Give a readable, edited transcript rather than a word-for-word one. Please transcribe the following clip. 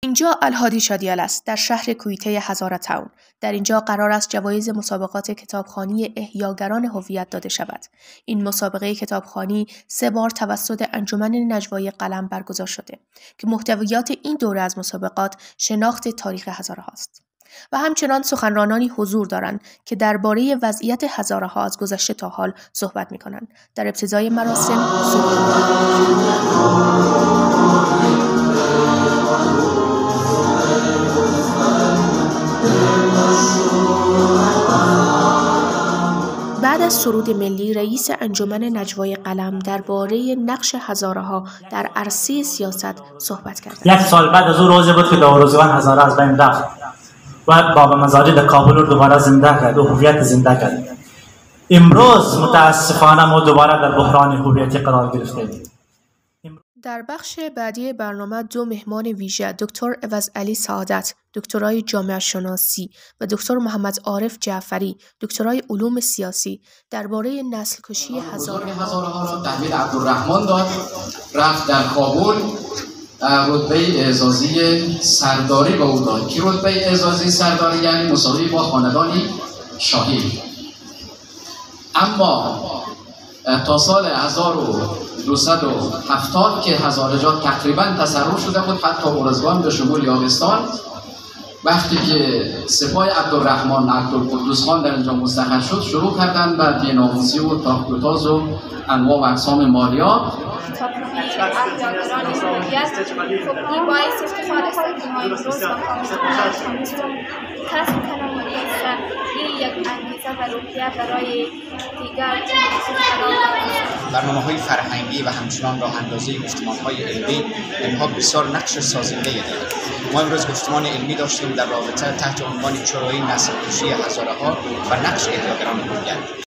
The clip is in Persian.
اینجا الهادی شادیال است، در شهر کویته هزاره تاون. در اینجا قرار است جوایز مسابقات کتابخوانی احیاگران هویت داده شود. این مسابقه کتابخوانی 3 بار توسط انجمن نجوای قلم برگزار شده که محتویات این دوره از مسابقات شناخت تاریخ هزاره هاست. و همچنان سخنرانانی حضور دارند که درباره وضعیت هزاره ها از گذشته تا حال صحبت می کنند. در ابتدای مراسم بعد از سرود ملی، رئیس انجمن نجوای قلم درباره نقش هزاره ها در عرصه سیاست صحبت کرد. 1 سال بعد از اون روزی بود که داوروزگان هزاره از بین رفت و بابا مزاری در کابل رو دوباره زنده کرد و هویت زنده کرد. امروز متاسفانه ما دوباره در بحران هویتی قرار گرفتیم. در بخش بعدی برنامه 2 مهمان ویژه، دکتر عوضعلی سعادت، دکترای جامعه شناسی و دکتر محمد عارف جعفری، دکترای علوم سیاسی درباره نسل کشی هزاره ها را تحویل عبدالرحمن داد. رفت در کابل، رتبه اعزازی سرداری به او داد که رتبه اعزازی سرداری یعنی مساوی با خاندانی شاهی. اما تا سال 1270 که هزارجات تقریبا تصرف شده بود، حتی ارزگان به شمول یاغستان، وقتی که سپاه عبدالرحمن عبدالقدوس خان در اینجا مستقر شد، شروع کردن به بی‌ناموسی و تاخت و تاز و انواع و اقسام مالیات. این باعث افتخار است که ما امروز با کسب کنم و یک انگیزه و روحیه برای دیگر برنامه‌های فرهنگی و همچنان راه اندازی گفتمان‌های علمی اینها بسیار نقش سازنده دارند. ما امروز گفتمان علمی داشتیم در رابطه تحت عنوان چرایی نسل کشی هزاره ها و نقش احیاگران هویت.